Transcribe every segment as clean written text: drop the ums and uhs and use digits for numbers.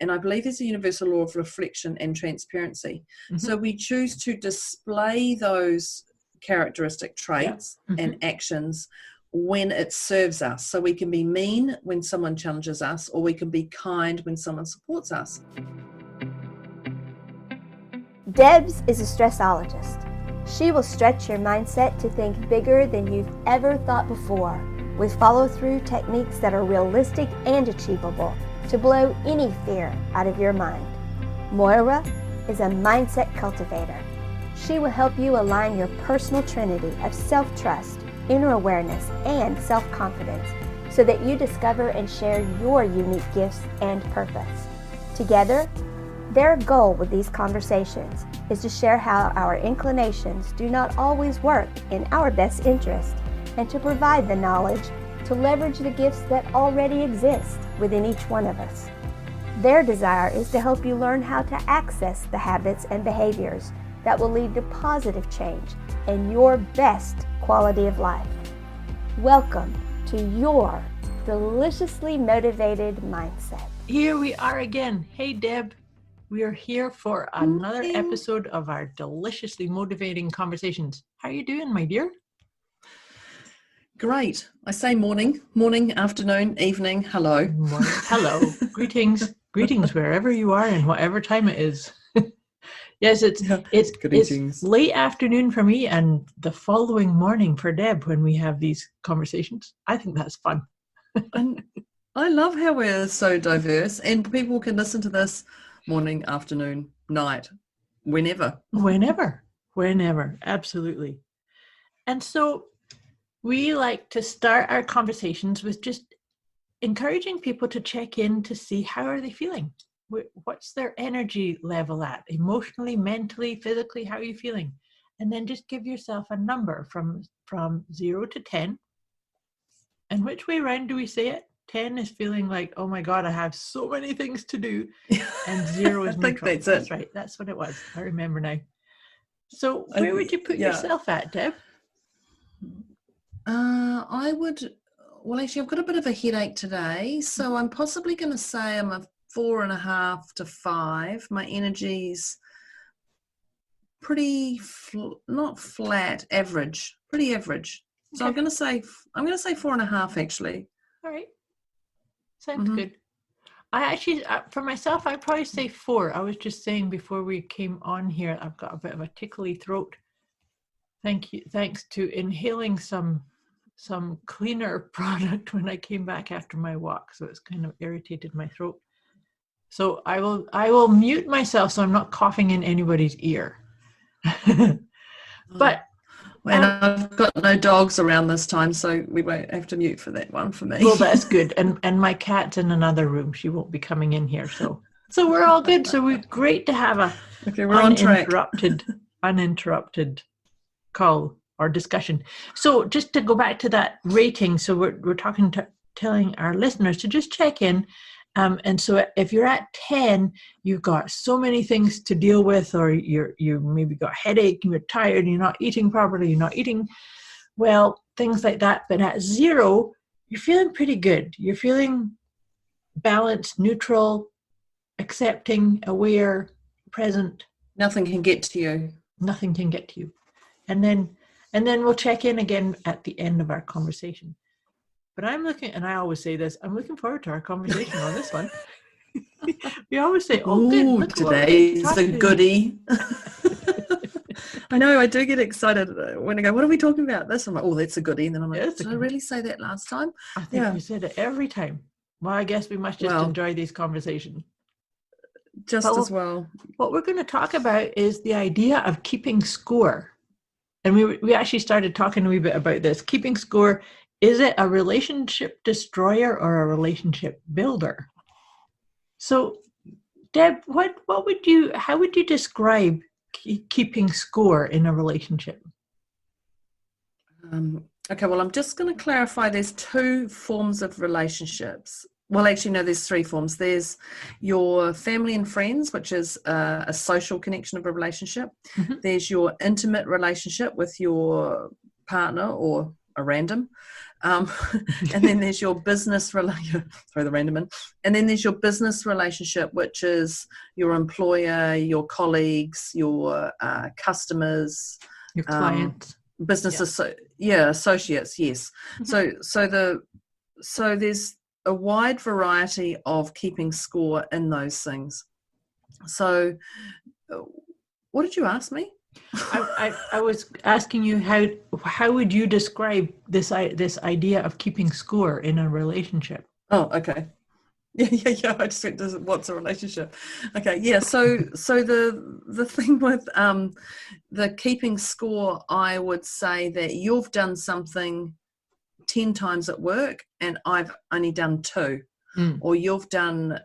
and I believe there's a universal law of reflection and transparency. So we choose to display those characteristic traits and actions when it serves us. So we can be mean when someone challenges us, or we can be kind when someone supports us. Debz is a stressologist. She will stretch your mindset to think bigger than you've ever thought before, with follow-through techniques that are realistic and achievable to blow any fear out of your mind. Moira is a mindset cultivator. She will help you align your personal trinity of self-trust, inner awareness, and self-confidence so that you discover and share your unique gifts and purpose. Together, their goal with these conversations is to share how our inclinations do not always work in our best interest, and to provide the knowledge to leverage the gifts that already exist within each one of us. Their desire is to help you learn how to access the habits and behaviors that will lead to positive change and your best quality of life. Welcome to your deliciously motivated mindset. Here we are again. Hey, Deb. We are here for another episode of our deliciously motivating conversations. How are you doing, my dear? Great. I say morning, afternoon, evening, hello. Morning. Hello. Greetings wherever you are and whatever time it is. Yes, it's late afternoon for me and the following morning for Deb when we have these conversations. I think that's fun. And I love how we're so diverse, and people can listen to this morning, afternoon, night, whenever. Whenever, absolutely. And so we like to start our conversations with just encouraging people to check in to see how are they feeling. What's their energy level at? Emotionally, mentally, physically, how are you feeling? And then just give yourself a number from 0 to 10. And which way around do we say it? 10 is feeling like, oh my God, I have so many things to do. And 0 is neutral. That's right. That's what it was. I remember now. So where would you put yourself at, Deb? Actually, I've got a bit of a headache today. So I'm possibly going to say I'm a 4.5 to 5. My energy's pretty, not flat, average, pretty average. So okay. I'm going to say 4.5 actually. All right. Sounds good. I actually, for myself, I'd probably say 4. I was just saying before we came on here, I've got a bit of a tickly throat. Thanks to inhaling some cleaner product when I came back after my walk. So it's kind of irritated my throat. So I will mute myself so I'm not coughing in anybody's ear. But and I've got no dogs around this time, so we won't have to mute for that one for me. Well, that's good. And my cat's in another room. She won't be coming in here. So we're all good. So we're great to have a uninterrupted call or discussion. So just to go back to that rating, so we're telling our listeners to just check in. And so if you're at 10, you've got so many things to deal with, or you maybe got a headache, you're tired, you're not eating properly, you're not eating well, things like that. But at 0, you're feeling pretty good. You're feeling balanced, neutral, accepting, aware, present. Nothing can get to you. Nothing can get to you. And then we'll check in again at the end of our conversation. But I'm looking, and I always say this, I'm looking forward to our conversation on this one. We always say, good. Today's a goodie. I know, I do get excited when I go, what are we talking about? This, I'm like, oh, that's a goodie. And then I'm like, did I really say that last time? I think you said it every time. Well, I guess we must just enjoy these conversations. As well. What we're going to talk about is the idea of keeping score. And we actually started talking a wee bit about this. Keeping score. Is it a relationship destroyer or a relationship builder? So, Deb, how would you describe keeping score in a relationship? Okay, well, I'm just going to clarify there's 2 forms of relationships. Well, actually, no, there's 3 forms. There's your family and friends, which is a social connection of a relationship. Mm-hmm. There's your intimate relationship with your partner or a random. And then there's your business throw the random in. And then there's your business relationship, which is your employer, your colleagues, your customers, Your clients, business, associates. Yes. So there's a wide variety of keeping score in those things. So, what did you ask me? I was asking you how would you describe this idea of keeping score in a relationship? Oh, okay. Yeah. I just went to what's a relationship. Okay, yeah. So the thing with the keeping score, I would say that you've done something 10 times at work and I've only done 2, or you've done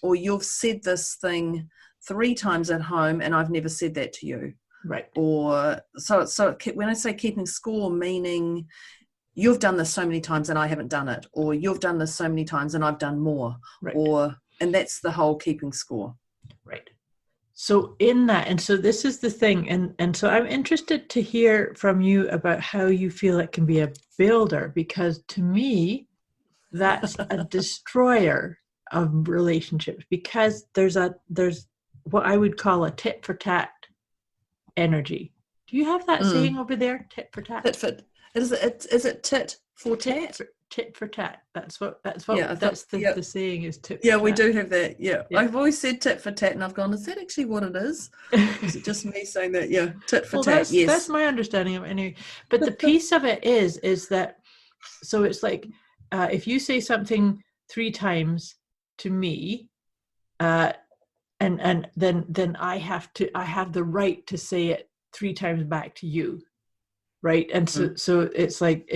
or you've said this thing 3 times at home and I've never said that to you. Right. Or so when I say keeping score, meaning you've done this so many times and I haven't done it, or you've done this so many times and I've done more, right. And that's the whole keeping score. Right. So in that, and so this is the thing, and so I'm interested to hear from you about how you feel it can be a builder, because to me, that's a destroyer of relationships, because there's what I would call a tit for tat energy. Do you have that saying over there? Tit for tat. Tit for. Is it tit for tat? Tit for tat. That's what. Yeah, the saying is tit. Yeah, we do have that. Yeah. I've always said tit for tat, and I've gone, is that actually what it is? Is it just me saying that? Yeah, tit for tat. Yes, that's my understanding of it anyway. But the piece of it is that, so it's like if you say something 3 times to me, and then I have the right to say it 3 times back to you, right? And so it's like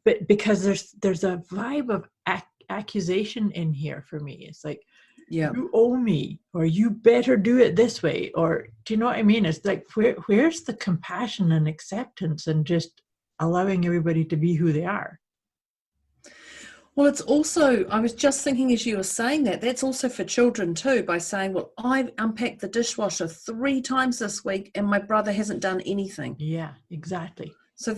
but because there's a vibe of accusation in here for me. It's like, you owe me, or you better do it this way, or do you know what I mean? It's like, where's the compassion and acceptance and just allowing everybody to be who they are? Well, it's also, I was just thinking as you were saying that's also for children too, by saying, well, I've unpacked the dishwasher 3 times this week and my brother hasn't done anything. Yeah, exactly. So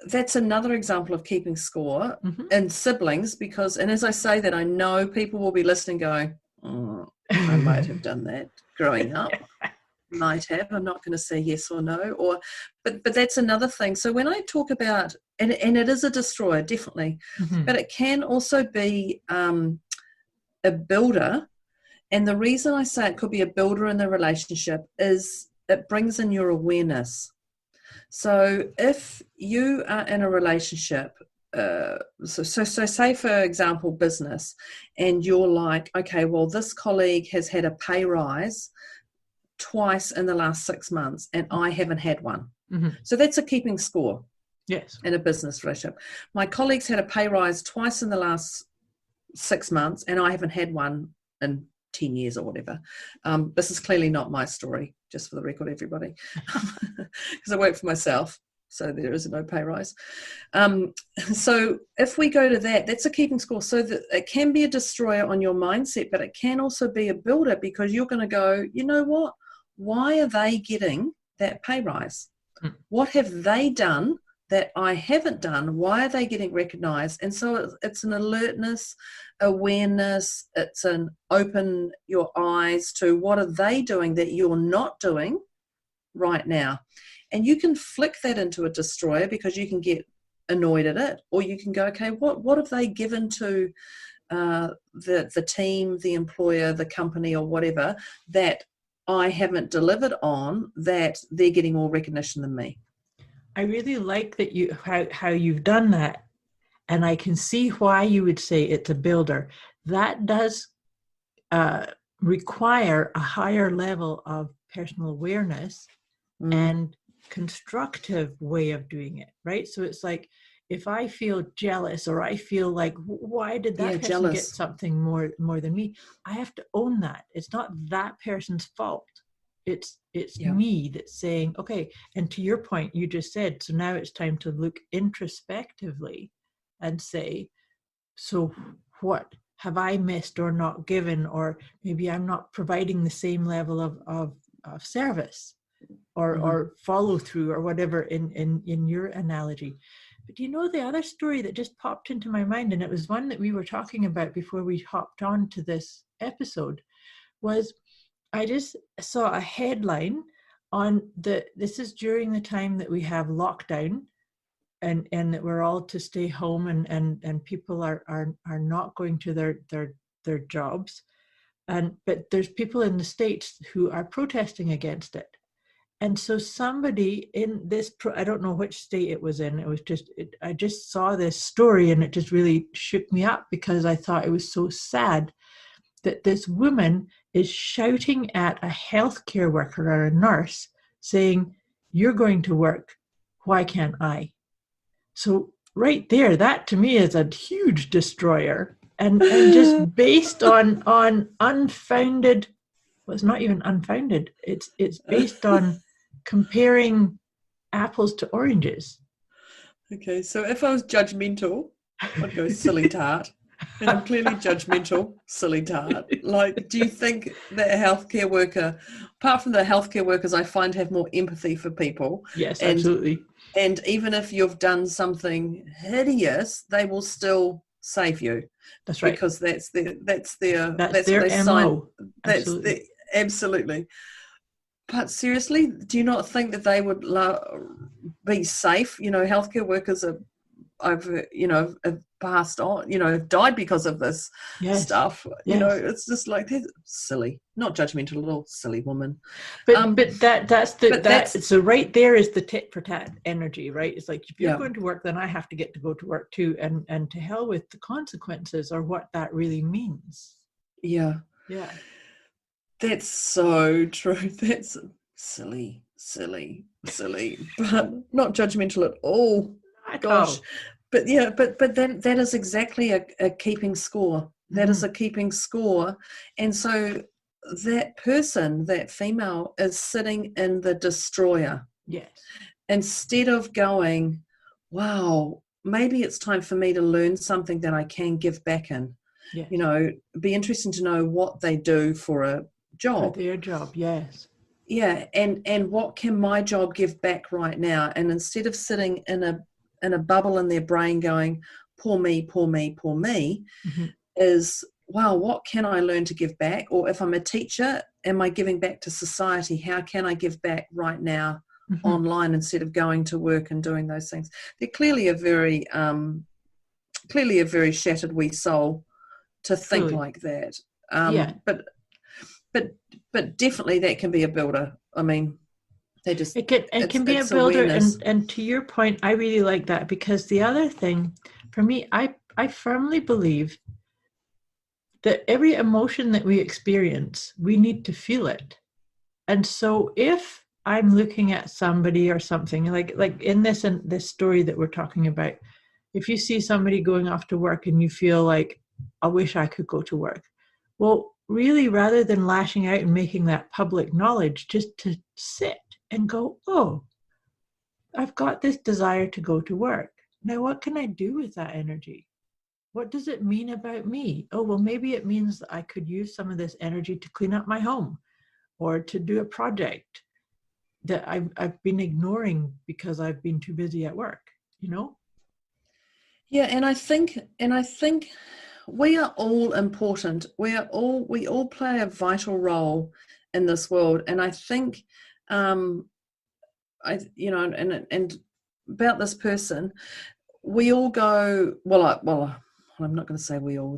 that's another example of keeping score in siblings, because, and as I say that, I know people will be listening going, I might have done that growing up. Might have. I'm not going to say yes or no, but that's another thing. So when I talk about, and it is a destroyer, definitely, but it can also be a builder. And the reason I say it could be a builder in the relationship is it brings in your awareness. So if you are in a relationship, so say for example business, and you're like, okay, well, this colleague has had a pay rise twice in the last 6 months and I haven't had one. So that's a keeping score. Yes. In a business relationship. My colleagues had a pay rise twice in the last 6 months and I haven't had one in 10 years or whatever. This is clearly not my story, just for the record, everybody, because I work for myself, so there is no pay rise. So if we go to that's a keeping score. So that it can be a destroyer on your mindset, but it can also be a builder, because you're going to go, you know what? Why are they getting that pay rise? What have they done that I haven't done? Why are they getting recognized? And so it's an alertness, awareness, it's an open your eyes to what are they doing that you're not doing right now. And you can flick that into a destroyer, because you can get annoyed at it, or you can go, okay, what have they given to the team, the employer, the company, or whatever, that I haven't delivered on, that they're getting more recognition than me. I really like that how you've done that, and I can see why you would say it's a builder. That does require a higher level of personal awareness and constructive way of doing it, right? So it's like, if I feel jealous, or I feel like, why did that person jealous. get something more than me? I have to own that. It's not that person's fault. It's me that's saying, okay, and to your point, you just said, so now it's time to look introspectively and say, so what have I missed or not given, or maybe I'm not providing the same level of service or follow through or whatever in your analogy. But do you know the other story that just popped into my mind, and it was one that we were talking about before we hopped on to this episode, was I just saw a headline on this is during the time that we have lockdown, and that we're all to stay home, and people are not going to their jobs, but there's people in the States who are protesting against it. And so somebody in this, I don't know which state it was in, I just saw this story and it just really shook me up, because I thought it was so sad that this woman is shouting at a healthcare worker or a nurse saying, "You're going to work, why can't I?" So right there, that to me is a huge destroyer, and just based on unfounded, well, it's not even unfounded, it's based on comparing apples to oranges. Okay, so if I was judgmental, I'd go silly tart. And I'm clearly judgmental, silly tart. Like, do you think that a healthcare worker, apart from the healthcare workers I find have more empathy for people? Yes, absolutely. And even if you've done something hideous, they will still save you. That's right. Because that's their MO. Absolutely. But seriously, do you not think that they would be safe? Healthcare workers have passed on, have died because of this stuff. Yes. It's just like, they're silly, not judgmental, little silly woman. So right there is the tit for tat energy, right? It's like, if you're going to work, then I have to get to go to work too, and to hell with the consequences or what that really means. Yeah. That's so true. That's silly, but not judgmental at all. Gosh. But then that is exactly a keeping score. That is a keeping score. And so that person, that female, is sitting in the destroyer. Yes. Instead of going, wow, maybe it's time for me to learn something that I can give back in. Yes. Be interesting to know what they do for a job. For their job, yes. Yeah, and what can my job give back right now? And instead of sitting in a bubble in their brain going, poor me, is, wow, what can I learn to give back? Or if I'm a teacher, am I giving back to society? How can I give back right now online instead of going to work and doing those things? They're clearly a very shattered wee soul to think like that. But definitely that can be a builder. I mean, it can be a builder, and to your point, I really like that, because the other thing for me, I firmly believe that every emotion that we experience, we need to feel it. And so if I'm looking at somebody or something like in this story that we're talking about, if you see somebody going off to work and you feel like, I wish I could go to work, well, really, rather than lashing out and making that public knowledge, just to sit and go, oh, I've got this desire to go to work. Now, what can I do with that energy? What does it mean about me? Oh, well, maybe it means that I could use some of this energy to clean up my home, or to do a project that I've been ignoring because I've been too busy at work, Yeah, and I think we are all important. We all play a vital role in this world. And I think, and about this person, we all go, I'm not going to say we all,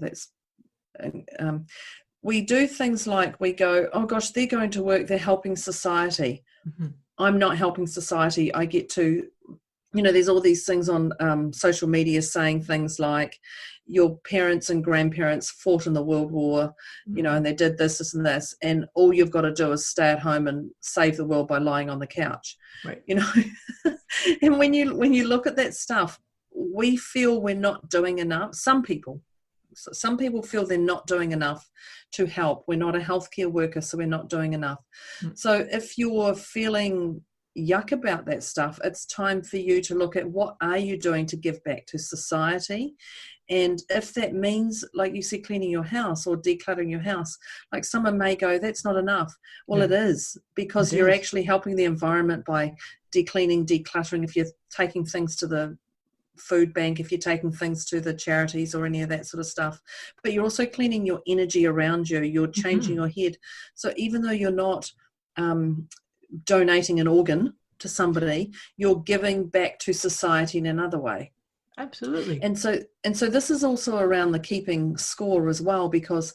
we do things like we go, oh gosh, they're going to work, they're helping society. I'm not helping society. I get to, there's all these things on social media saying things like, your parents and grandparents fought in the World War, and they did this and this, and all you've got to do is stay at home and save the world by lying on the couch. Right. And when you look at that stuff, we feel we're not doing enough. Some people feel they're not doing enough to help. We're not a healthcare worker, so we're not doing enough. So if you're feeling yuck about that stuff, it's time for you to look at, what are you doing to give back to society? And if that means, like you said, cleaning your house or decluttering your house, like someone may go, that's not enough. Well, it is, because you're actually helping the environment by decluttering. If you're taking things to the food bank, if you're taking things to the charities or any of that sort of stuff. But you're also cleaning your energy around you. You're changing your head. So even though you're not donating an organ to somebody, you're giving back to society in another way. Absolutely. And so this is also around the keeping score as well, because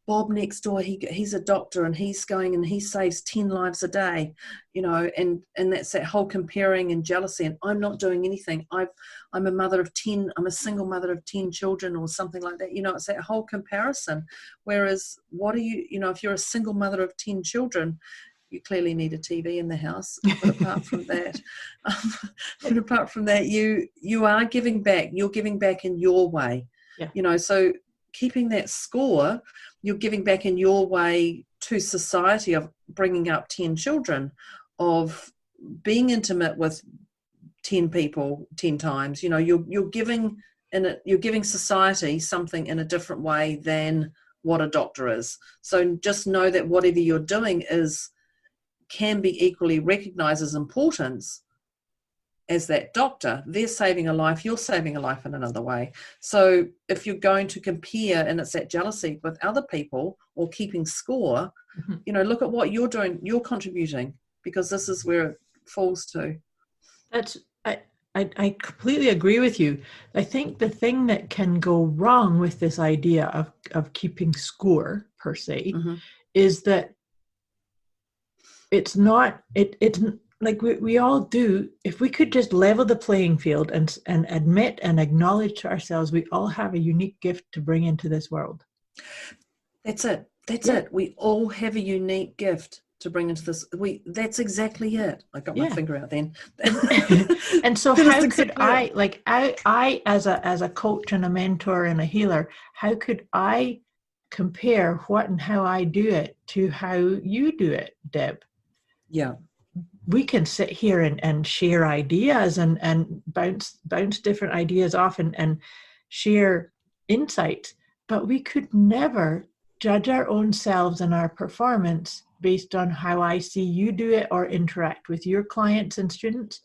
Bob next door, he's a doctor and he's going and he saves 10 lives a day, you know, and that's that whole comparing and jealousy. And I'm not doing anything. I'm a mother of 10, I'm a single mother of 10 children or something like that. You know, it's that whole comparison. Whereas what are you know, if you're a single mother of 10 children, you clearly need a TV in the house. But apart from that, you are giving back. You're giving back in your way. Yeah. You know, so keeping that score, you're giving back in your way to society of bringing up 10 children, of being intimate with 10 people 10 times. You know, you're giving society something in a different way than what a doctor is. So just know that whatever you're doing can be equally recognized as importance as that doctor. They're saving a life, you're saving a life in another way. So if you're going to compare, and it's that jealousy with other people or keeping score, you know, look at what you're doing, you're contributing, because this is where it falls to. I completely agree with you. I think the thing that can go wrong with this idea of keeping score per se is that it's like we all do. If we could just level the playing field and admit and acknowledge to ourselves, we all have a unique gift to bring into this world. That's it. It. We all have a unique gift to bring into this. That's exactly it. I got my finger out then. And so how could I as a coach and a mentor and a healer, how could I compare what and how I do it to how you do it, Deb? Yeah. We can sit here and share ideas and bounce different ideas off and share insights, but we could never judge our own selves and our performance based on how I see you do it or interact with your clients and students,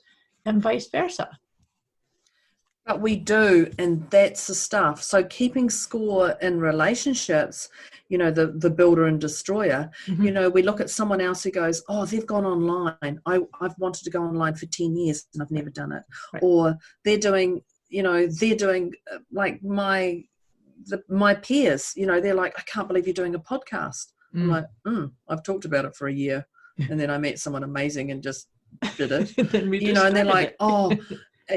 and vice versa. But we do, and that's the stuff. So keeping score in relationships, you know, the builder and destroyer, you know, we look at someone else who goes, oh, they've gone online. I've wanted to go online for 10 years and I've never done it. Right. Or they're doing like my peers, you know, they're like, I can't believe you're doing a podcast. I'm like, I've talked about it for a year. And then I met someone amazing and just did it. You know, and they're like, oh,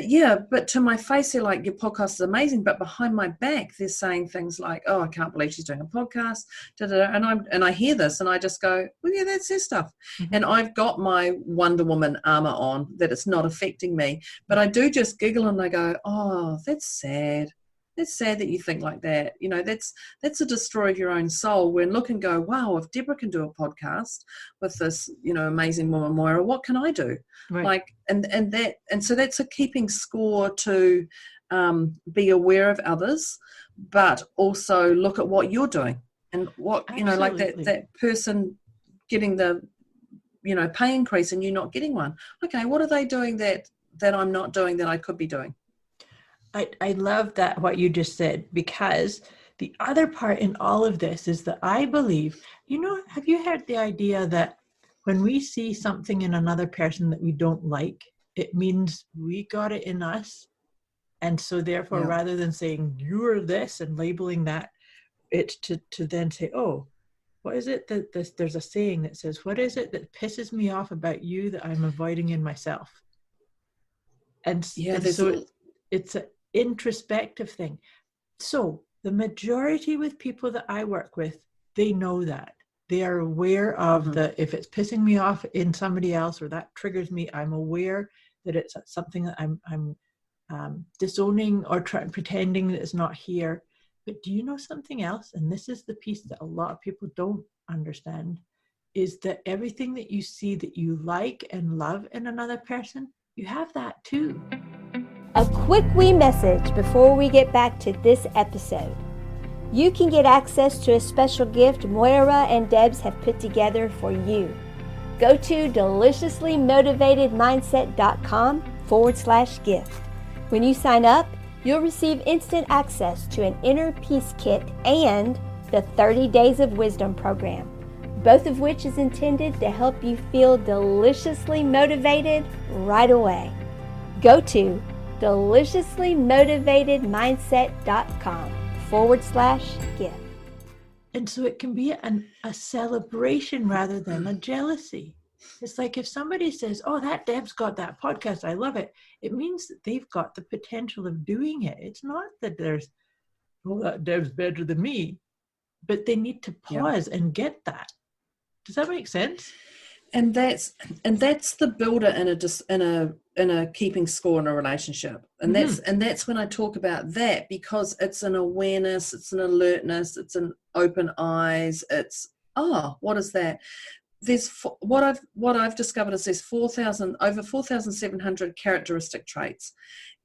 yeah, but to my face, they're like, your podcast is amazing. But behind my back, they're saying things like, oh, I can't believe she's doing a podcast. And I hear this and I just go, well, yeah, that's their stuff. And I've got my Wonder Woman armor on that it's not affecting me. But I do just giggle and I go, oh, that's sad. It's sad that you think like that. You know, that's a destroy of your own soul. When look and go, wow, if Deborah can do a podcast with this, you know, amazing woman Moira, what can I do? Right. Like, and so that's a keeping score to be aware of others, but also look at what you're doing and what, you know, like that person getting the, you know, pay increase and you not getting one. Okay, what are they doing that I'm not doing that I could be doing? I love that, what you just said, because the other part in all of this is that I believe, you know, have you heard the idea that when we see something in another person that we don't like, it means we got it in us? And so therefore, rather than saying you're this and labeling that, it's to then say, oh, what is it that there's a saying that says, what is it that pisses me off about you that I'm avoiding in myself? And so it's an introspective thing. So the majority with people that I work with, they know that. They are aware of if it's pissing me off in somebody else or that triggers me, I'm aware that it's something that I'm disowning or pretending that it's not here. But do you know something else? And this is the piece that a lot of people don't understand, is that everything that you see that you like and love in another person, you have that too. A quick wee message before we get back to this episode. You can get access to a special gift Moira and Debz have put together for you. Go to deliciouslymotivatedmindset.com/gift. When you sign up, you'll receive instant access to an Inner Peace Kit and the 30 Days of Wisdom program, both of which is intended to help you feel deliciously motivated right away. Go to deliciouslymotivatedmindset.com/gift. And so it can be a celebration rather than a jealousy. It's like if somebody says, oh, that Deb's got that podcast, I love it. It means that they've got the potential of doing it. It's not that there's, oh, that Deb's better than me. But they need to pause and get that. Does that make sense? And that's the builder in a keeping score in a relationship. And that's when I talk about that, because it's an awareness, it's an alertness, it's an open eyes. It's what is that? There's what I've discovered is there's over 4,700 characteristic traits,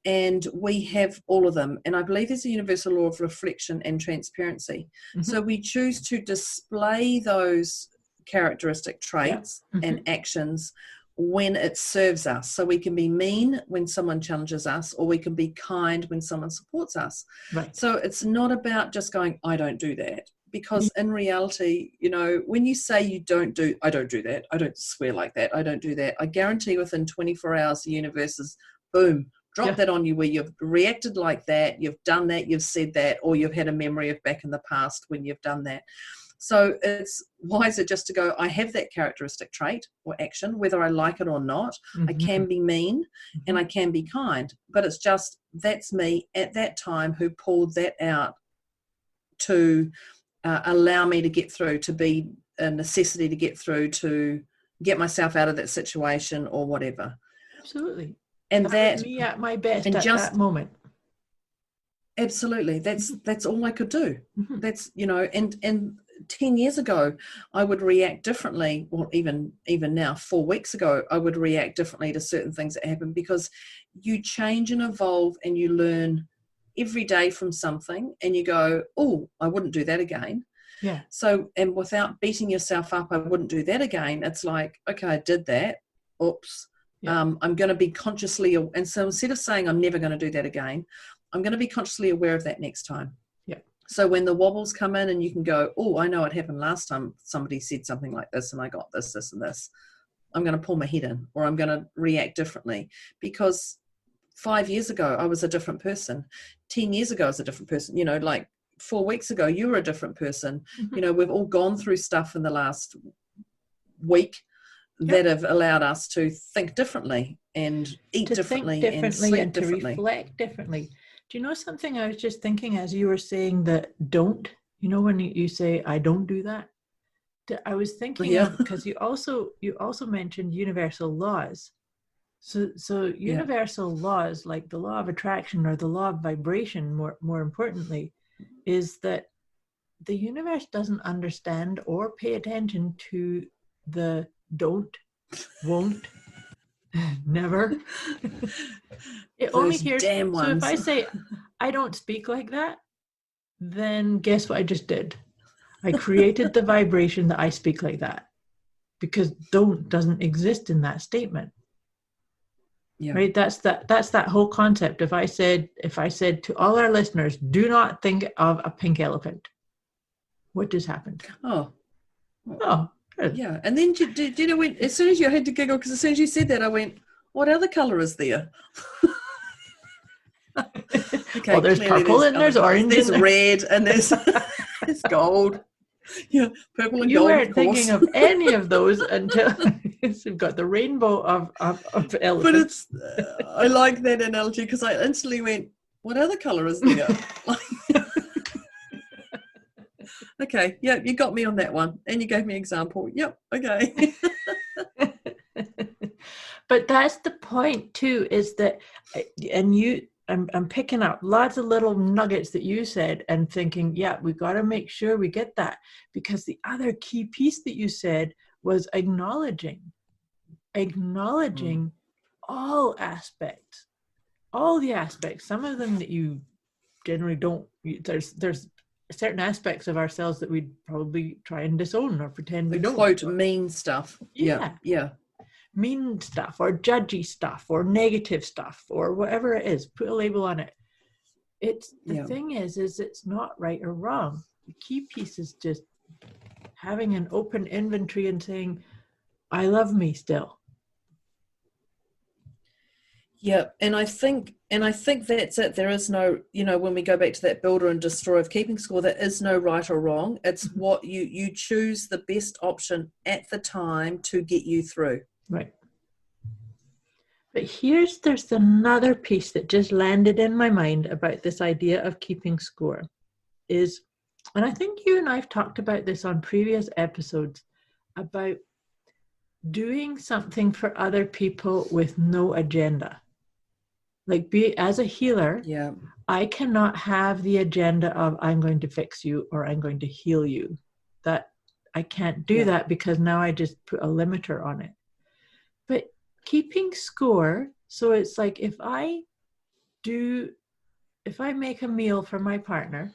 and we have all of them. And I believe there's a universal law of reflection and transparency. So we choose to display those characteristic traits and actions when it serves us. So we can be mean when someone challenges us, or we can be kind when someone supports us. Right. So it's not about just going, I don't do that. Because in reality, when you say I don't do that, I don't swear like that, I don't do that, I guarantee within 24 hours the universe is, boom, drop that on you, where you've reacted like that, you've done that, you've said that, or you've had a memory of back in the past when you've done that. So it's wiser just to go, I have that characteristic trait or action, whether I like it or not. I can be mean and I can be kind, but it's just, that's me at that time who pulled that out to allow me to get through, to be a necessity to get through, to get myself out of that situation or whatever. Absolutely. And that me at my best and at just, that moment. Absolutely. That's all I could do. That's, and 10 years ago, I would react differently. Well, even now, 4 weeks ago, I would react differently to certain things that happen, because you change and evolve and you learn every day from something, and you go, oh, I wouldn't do that again. Yeah. So, and without beating yourself up, I wouldn't do that again. It's like, okay, I did that. Oops. Yeah. I'm going to be consciously, and so instead of saying I'm never going to do that again, I'm going to be consciously aware of that next time. Yeah. So when the wobbles come in and you can go, oh, I know it happened last time somebody said something like this and I got this, this and this, I'm going to pull my head in, or I'm going to react differently, because 5 years ago, I was a different person. 10 years ago, I was a different person. Like 4 weeks ago, you were a different person. We've all gone through stuff in the last week that have allowed us to think differently and eat differently and sleep differently. To reflect differently. Do you know something I was just thinking as you were saying that don't, when you say, I don't do that? I was thinking of, because you also mentioned universal laws. So universal laws, like the law of attraction or the law of vibration, more importantly, is that the universe doesn't understand or pay attention to the don't, won't, never. It only hears. Damn ones. So if I say I don't speak like that, then guess what I just did? I created the vibration that I speak like that, because don't doesn't exist in that statement. Yeah. Right. That's that whole concept. If I said to all our listeners, do not think of a pink elephant, what just happened? Oh. Yeah. And then do you know, when, as soon as you had to giggle, because as soon as you said that, I went, what other color is there? Okay. Well, there's purple and there's orange. There's red and there's gold. Yeah, purple and you gold. You weren't thinking of any of those until you've got the rainbow of elephants. But it's, I like that analogy, because I instantly went, what other color is there? Okay, yeah, you got me on that one. And you gave me an example. Yep, okay. But that's the point too, is that, and I'm picking up lots of little nuggets that you said and thinking, yeah, we got to make sure we get that, because the other key piece that you said was acknowledging all aspects, all the aspects, some of them that you generally don't, there's certain aspects of ourselves that we'd probably try and disown or pretend we don't. Quote mean stuff. Yeah. mean stuff or judgy stuff or negative stuff or whatever it is, put a label on it. It's the thing is it's not right or wrong. The key piece is just having an open inventory and saying, I love me still. Yeah, and I think that's it. There is no, when we go back to that builder and destroyer of keeping score, there is no right or wrong. It's what you choose the best option at the time to get you through. Right. But there's another piece that just landed in my mind about this idea of keeping score is, and I think you and I've talked about this on previous episodes, about doing something for other people with no agenda. Like as a healer, I cannot have the agenda of I'm going to fix you or I'm going to heal you. That I can't do that because now I just put a limiter on it. But keeping score, so it's like if I make a meal for my partner,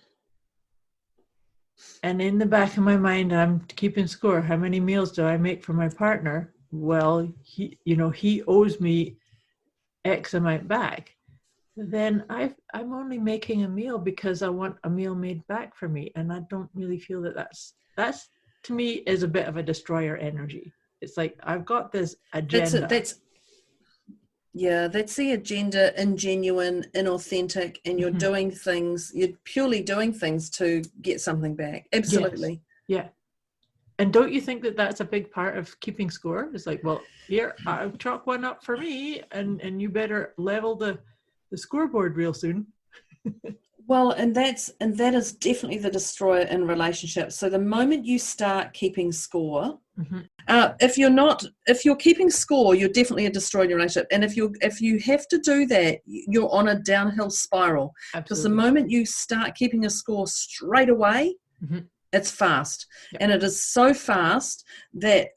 and in the back of my mind I'm keeping score, how many meals do I make for my partner? Well, he owes me X amount back. Then I'm only making a meal because I want a meal made back for me, and I don't really feel that's to me is a bit of a destroyer energy. It's like I've got this agenda. That's the agenda, ingenuine, inauthentic, and you're doing things. You're purely doing things to get something back. Absolutely. Yes. Yeah. And don't you think that that's a big part of keeping score? It's like, well, here, I'll chalk one up for me, and you better level the scoreboard real soon. Well, and that is definitely the destroyer in relationships. So the moment you start keeping score, if you're keeping score, you're definitely a destroyer in your relationship. And if you have to do that, you're on a downhill spiral. Absolutely. Because the moment you start keeping a score straight away, it's fast. And it is so fast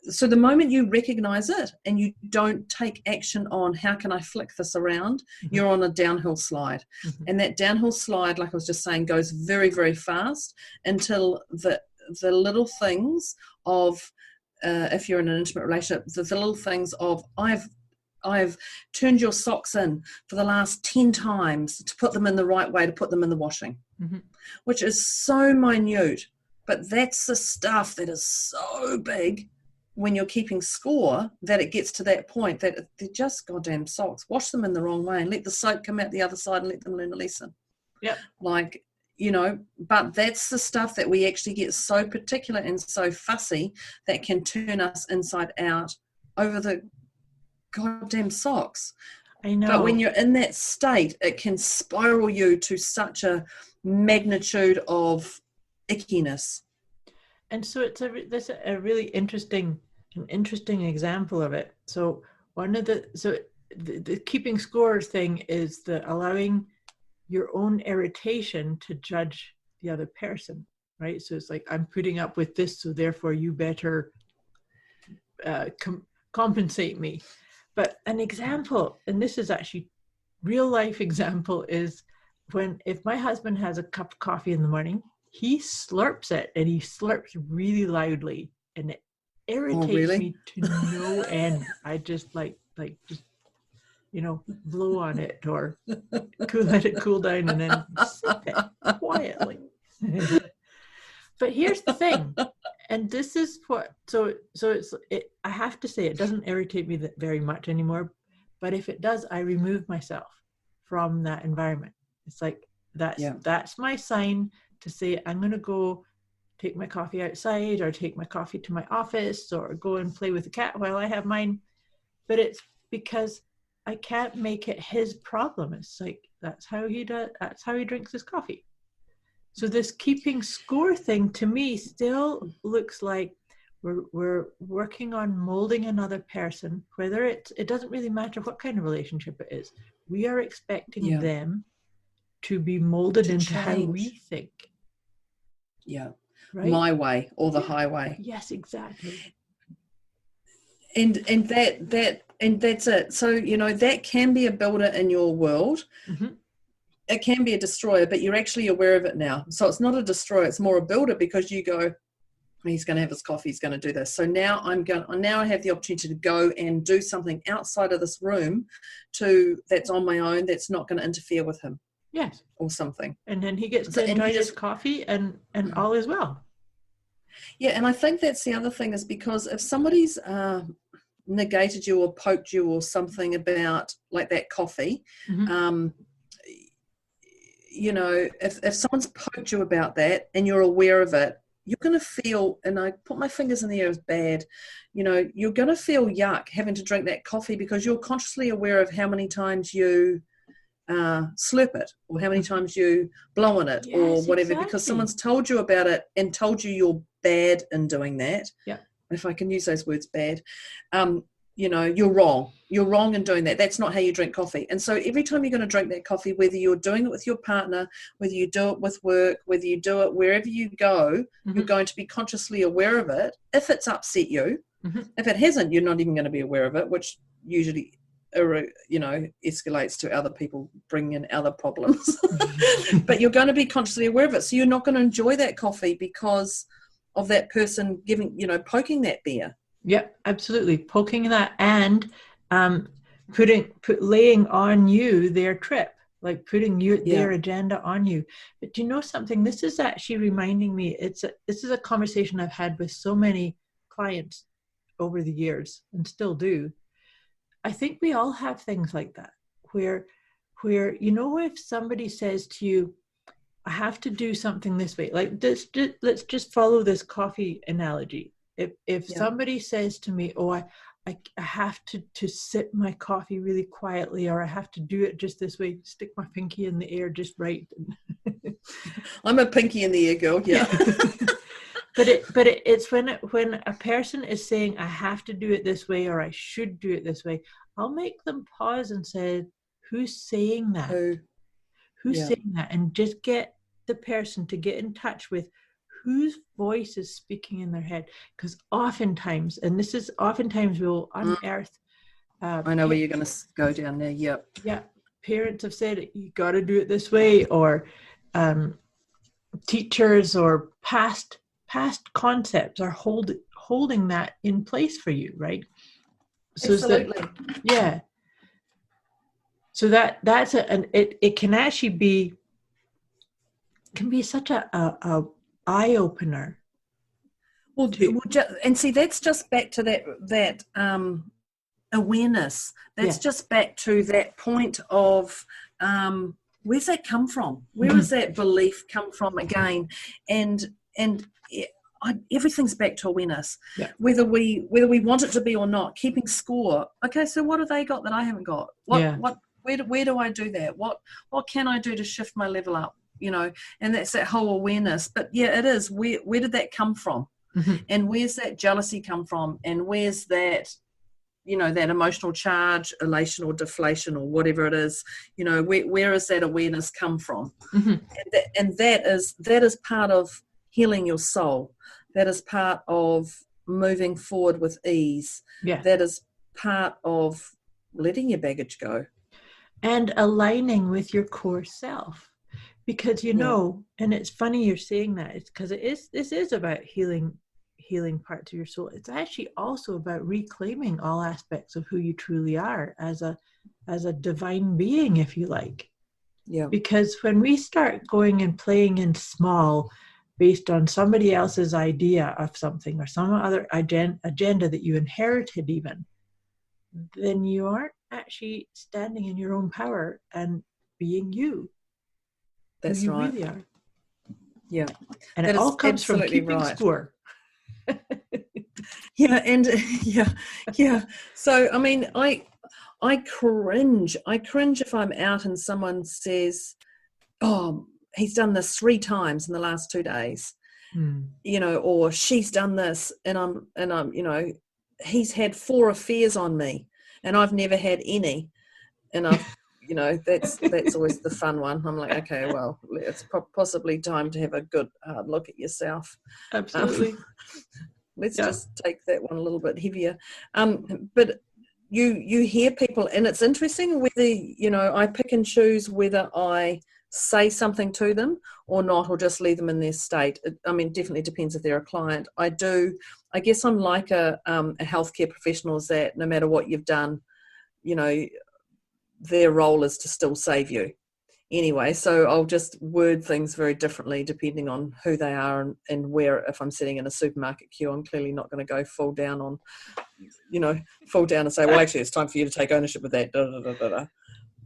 so the moment you recognize it and you don't take action on how can I flick this around, you're on a downhill slide. And that downhill slide, like I was just saying, goes very, very fast until the little things of, if you're in an intimate relationship, the little things of, I've turned your socks in for the last 10 times to put them in the right way, to put them in the washing, which is so minute. But that's the stuff that is so big when you're keeping score that it gets to that point that they're just goddamn socks. Wash them in the wrong way and let the soap come out the other side and let them learn a lesson. Yeah. Like, but that's the stuff that we actually get so particular and so fussy that can turn us inside out over the goddamn socks. I know. But when you're in that state, it can spiral you to such a magnitude of ickiness. And so that's a really interesting example of it. So the keeping score thing is the allowing your own irritation to judge the other person, right? So it's like, I'm putting up with this, so therefore you better compensate me. But an example, and this is actually real life example, is if my husband has a cup of coffee in the morning, he slurps it, and he slurps really loudly, and it irritates me to no end. I just like just blow on it or let it cool down and then sip it quietly. But here's the thing, and this is what I have to say, it doesn't irritate me very much anymore. But if it does, I remove myself from that environment. It's like that's my sign to say, I'm going to go take my coffee outside or take my coffee to my office or go and play with the cat while I have mine. But it's because I can't make it his problem. It's like, that's how he drinks his coffee. So this keeping score thing to me still looks like we're working on molding another person, whether it doesn't really matter what kind of relationship it is. We are expecting them to be molded into change how we think. Yeah. Right? My way or the highway. Yes, exactly. And that's it. So, that can be a builder in your world. It can be a destroyer, but you're actually aware of it now. So it's not a destroyer, it's more a builder, because you go, he's going to have his coffee, he's going to do this. So now I have the opportunity to go and do something outside of this room that's on my own, that's not going to interfere with him. Yes. Or something. And then he gets to enjoy his coffee and all is well. Yeah, and I think that's the other thing, is because if somebody's negated you or poked you or something about like that coffee, you know, if someone's poked you about that and you're aware of it, you're going to feel, and I put my fingers in the air as bad, you know, you're going to feel yuck having to drink that coffee, because you're consciously aware of how many times you slurp it, or how many times you blow on it, or whatever, because someone's told you about it and told you you're bad in doing that. Yeah. If I can use those words, bad. You know, you're wrong in doing that. That's not how you drink coffee. And so every time you're going to drink that coffee, whether you're doing it with your partner, whether you do it with work, whether you do it wherever you go, you're going to be consciously aware of it. If it's upset you, if it hasn't, you're not even going to be aware of it, which usually, you know, escalates to other people bringing in other problems. But you're going to be consciously aware of it. So you're not going to enjoy that coffee because of that person poking that beer. Yeah, absolutely. Poking that and laying on you their trip, like putting their agenda on you. But do you know something? This is actually reminding me, this is a conversation I've had with so many clients over the years and still do. I think we all have things like that where, you know, if somebody says to you, I have to do something this way, like this, let's just follow this coffee analogy. If somebody says to me, oh, I have to sip my coffee really quietly, or I have to do it just this way, stick my pinky in the air just right. I'm a pinky in the air girl, yeah. But it's when a person is saying, I have to do it this way, or I should do it this way, I'll make them pause and say, who's saying that? Who's saying that? And just get the person to get in touch with whose voice is speaking in their head. Because oftentimes we'll unearth. I know where you're going to go down there. Yep. Yeah. Parents have said, you got to do it this way, or teachers or past concepts are holding that in place for you, right? So absolutely. So that's it can actually be such a eye opener. And see, that's just back to that awareness. That's just back to that point of where's that come from? Where does that belief come from again? And everything's back to awareness. Yeah. Whether we want it to be or not, keeping score. Okay, so what have they got that I haven't got? Where do I do that? What can I do to shift my level up? You know, and that's that whole awareness. But yeah, it is. Where did that come from? And where's that jealousy come from? And where's that, you know, that emotional charge, elation or deflation or whatever it is? You know, where is that awareness come from? And that is part of healing your soul. That is part of moving forward with ease. Yeah. That is part of letting your baggage go. And aligning with your core self. Because, you know, and it's funny you're saying that, it's because this is about healing parts of your soul. It's actually also about reclaiming all aspects of who you truly are as a divine being, if you like. Yeah. Because when we start going and playing in small based on somebody else's idea of something or some other agenda that you inherited even, then you aren't actually standing in your own power and being you. That's who you right. Really are. Yeah. And it all comes from keeping score. Yeah. So, I mean, I cringe if I'm out and someone says, oh, he's done this 3 times in the last 2 days, you know, or she's done this and I'm, you know, he's had 4 affairs on me and I've never had any. And I've, you know, that's always the fun one. I'm like, okay, well, it's possibly time to have a good hard look at yourself. Absolutely. Let's just take that one a little bit heavier. But you hear people, and it's interesting whether, you know, I pick and choose whether I say something to them or not, or just leave them in their state. I mean, definitely depends if they're a client. I guess I'm like a healthcare professional, is that no matter what you've done, you know, their role is to still save you. Anyway, so I'll just word things very differently depending on who they are and where. If I'm sitting in a supermarket queue, I'm clearly not going to go full down and say, well, actually, it's time for you to take ownership of that. Da, da, da, da, da.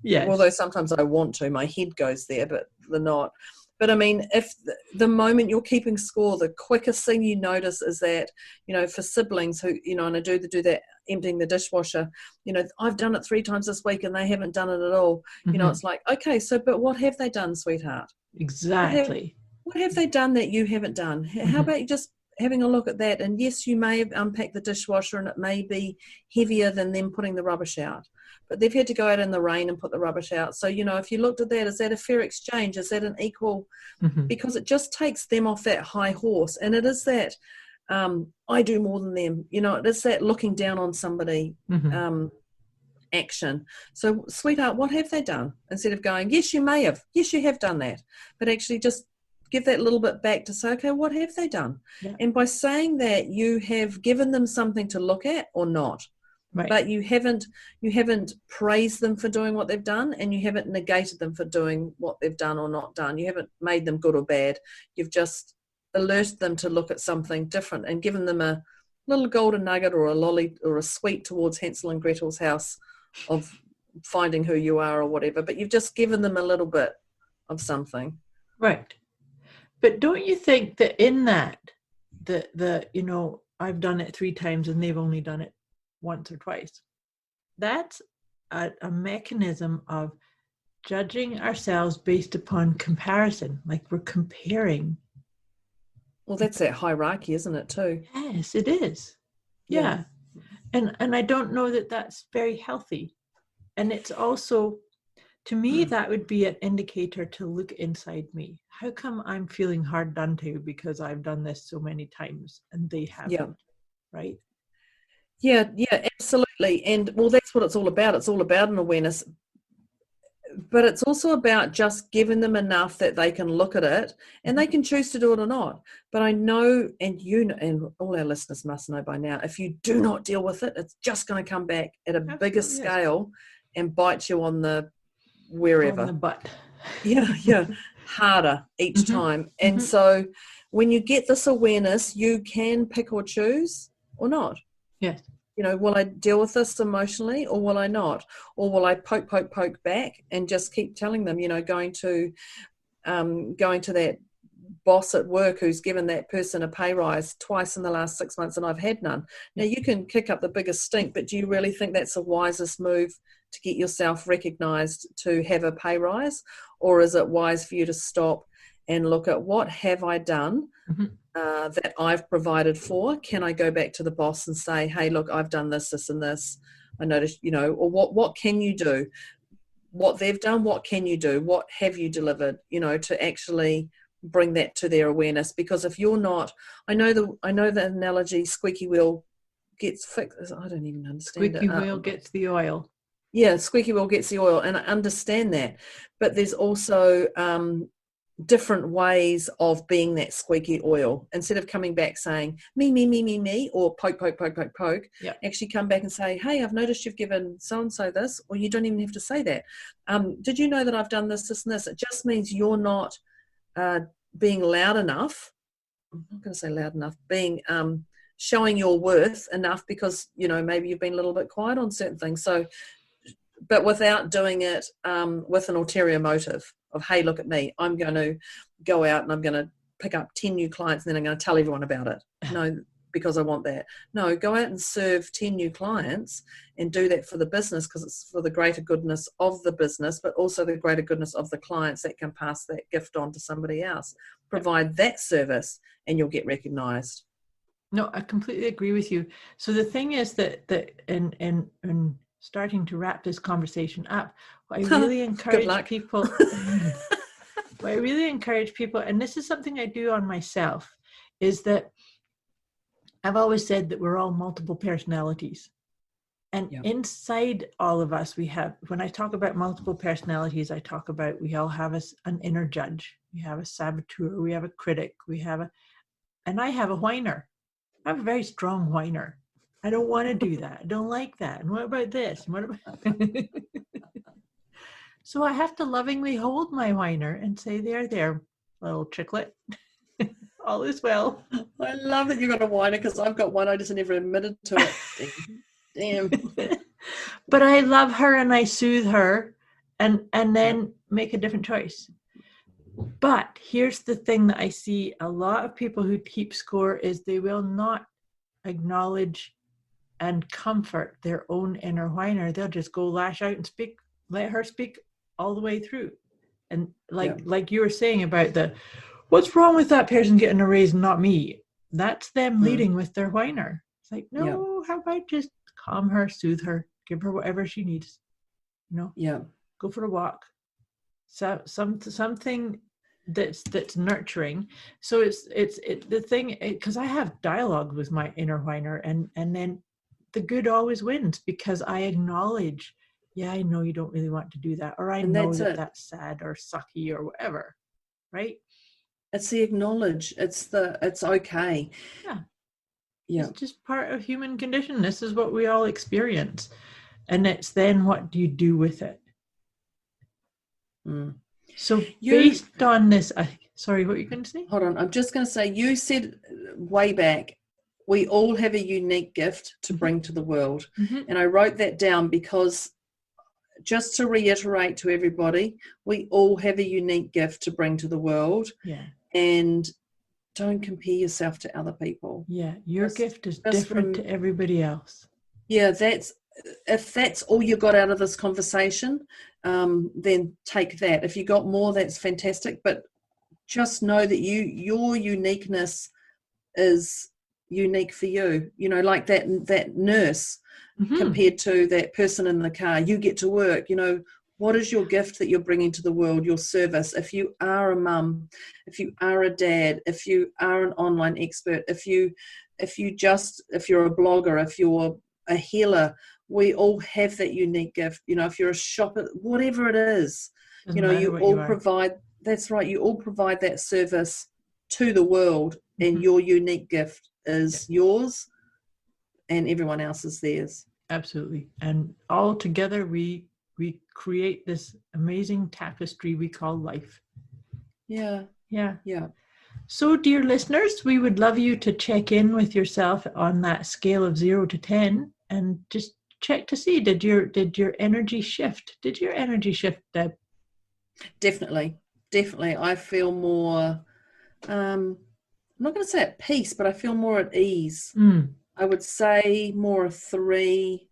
Yes. Although sometimes I want to, my head goes there, but they're not. But I mean, if the moment you're keeping score, the quickest thing you notice is that, you know, for siblings who, you know, and I do that emptying the dishwasher, you know, I've done it 3 times this week and they haven't done it at all. You know, it's like, okay, so, but what have they done, sweetheart? Exactly. What have they done that you haven't done? How about you just having a look at that? And yes, you may have unpacked the dishwasher and it may be heavier than them putting the rubbish out, but they've had to go out in the rain and put the rubbish out. So, you know, if you looked at that, is that a fair exchange? Is that an equal? Because it just takes them off that high horse. And it is that I do more than them. You know, it is that looking down on somebody action. So, sweetheart, what have they done? Instead of going, yes, you may have. Yes, you have done that. But actually just give that little bit back to say, okay, what have they done? Yeah. And by saying that, you have given them something to look at or not. Right. But you haven't praised them for doing what they've done, and you haven't negated them for doing what they've done or not done. You haven't made them good or bad. You've just alerted them to look at something different and given them a little golden nugget or a lolly or a sweet towards Hansel and Gretel's house of finding who you are or whatever. But you've just given them a little bit of something. Right. But don't you think that in that, the you know, I've done it 3 times and they've only done it once or twice, that's a mechanism of judging ourselves based upon comparison, like we're comparing. Well, that's that hierarchy, isn't it, too? Yes, it is. Yeah. And I don't know that that's very healthy. And it's also, to me, that would be an indicator to look inside me. How come I'm feeling hard done to because I've done this so many times and they haven't, right? Yeah, absolutely. And well, that's what it's all about. It's all about an awareness. But it's also about just giving them enough that they can look at it and they can choose to do it or not. But I know, and you know, and all our listeners must know by now, if you do not deal with it, it's just going to come back at a bigger scale and bite you on the wherever. On the butt. Yeah, harder each time. And so when you get this awareness, you can pick or choose or not. Yes. You know, will I deal with this emotionally or will I not? Or will I poke back and just keep telling them, you know, going to that boss at work who's given that person a pay rise twice in the last 6 months and I've had none. Now, you can kick up the biggest stink, but do you really think that's the wisest move to get yourself recognised to have a pay rise? Or is it wise for you to stop and look at what have I done that I've provided for? Can I go back to the boss and say, hey, look, I've done this, this and this. I noticed, you know, or what can you do? What they've done, what can you do? What have you delivered, you know, to actually bring that to their awareness? Because if you're not, I know the analogy, squeaky wheel gets fixed. I don't even understand it. Squeaky wheel gets the oil. Yeah, squeaky wheel gets the oil, and I understand that. But there's also different ways of being that squeaky oil. Instead of coming back saying me, or poke, actually come back and say, hey, I've noticed you've given so-and-so this, or you don't even have to say that. Did you know that I've done this, this, and this? It just means you're not being loud enough. I'm not going to say loud enough, being showing your worth enough because, you know, maybe you've been a little bit quiet on certain things. So, but without doing it with an ulterior motive of, hey, look at me, I'm going to go out and I'm going to pick up 10 new clients and then I'm going to tell everyone about it. No, because I want that. No, go out and serve 10 new clients and do that for the business because it's for the greater goodness of the business, but also the greater goodness of the clients that can pass that gift on to somebody else. Provide that service and you'll get recognised. No, I completely agree with you. So the thing is that in starting to wrap this conversation up, what I really encourage people, and this is something I do on myself, is that I've always said that we're all multiple personalities. And Yeah. inside all of us, we have, when I talk about multiple personalities, I talk about we all have an inner judge. We have a saboteur, we have a critic, and I have a whiner. I have a very strong whiner. I don't want to do that. I don't like that. And what about this? And what about So I have to lovingly hold my whiner and say, there, little chicklet. All is well. I love that you've got a whiner, because I've got one. I just never admitted to it. Damn. But I love her and I soothe her and then make a different choice. But here's the thing that I see a lot of people who keep score is they will not acknowledge and comfort their own inner whiner. They'll just go lash out and speak, let her speak all the way through. And like you were saying about what's wrong with that person getting a raise and not me? That's them leading with their whiner. It's like, no, how about just calm her, soothe her, give her whatever she needs. Go for a walk. So something that's nurturing. So it's the thing, because I have dialogue with my inner whiner, and then the good always wins, because I acknowledge, I know you don't really want to do that, or I know that's sad or sucky or whatever, right? It's the acknowledge. It's okay. Yeah. It's just part of human condition. This is what we all experience. And it's then, what do you do with it? So based on this, sorry, what were you going to say? Hold on. I'm just going to say, you said way back, we all have a unique gift to bring to the world. And I wrote that down because, just to reiterate to everybody, we all have a unique gift to bring to the world. Yeah. And don't compare yourself to other people. Yeah, your gift is different to everybody else. Yeah, if that's all you got out of this conversation, then take that. If you got more, that's fantastic. But just know that your uniqueness is unique for you. Like that nurse compared to that person in the car. You get to work. What is your gift that you're bringing to the world, your service? If you are a mum, if you are a dad, if you are an online expert, if you're a blogger, if you're a healer, we all have that unique gift. If you're a shopper, whatever it is, you all provide, that's right, you all provide that service to the world, and your unique gift is yours and everyone else is theirs. Absolutely. And all together we create this amazing tapestry we call life. Yeah. So, dear listeners, we would love you to check in with yourself on that scale of 0 to 10 and just check to see, did your energy shift? Did your energy shift, Deb? Definitely. I feel more, I'm not going to say at peace, but I feel more at ease. I would say more a 3.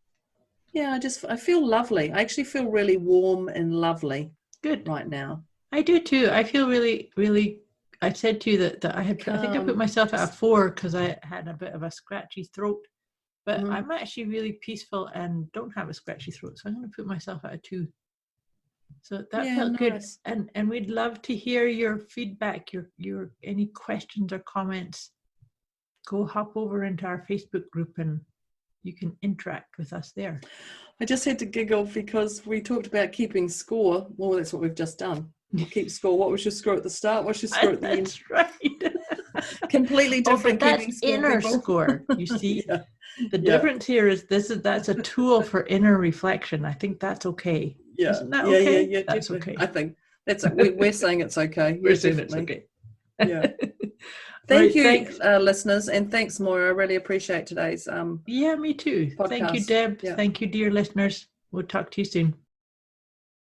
Yeah, I feel lovely. I actually feel really warm and lovely. Good. Right now. I do too. I feel really, really, I said to you that I think I put myself at a 4 because I had a bit of a scratchy throat. But I'm actually really peaceful and don't have a scratchy throat. So I'm going to put myself at a 2. So that felt nice. Good. And we'd love to hear your feedback, your any questions or comments. Go hop over into our Facebook group and you can interact with us there. I just had to giggle because we talked about keeping score. Well, that's what we've just done. We'll keep score. What was your score at the start? What's your score at the end? That's right. Completely different. But that's inner score. You see, the difference here is that's a tool for inner reflection. I think that's okay. Yeah. Isn't that okay? Yeah. That's definitely. okay. I think that's it. We're saying it's okay. We're saying it's okay. Yeah. Thank you, listeners, and thanks, Moira. I really appreciate today's Yeah, me too. podcast. Thank you, Deb. Yeah. Thank you, dear listeners. We'll talk to you soon.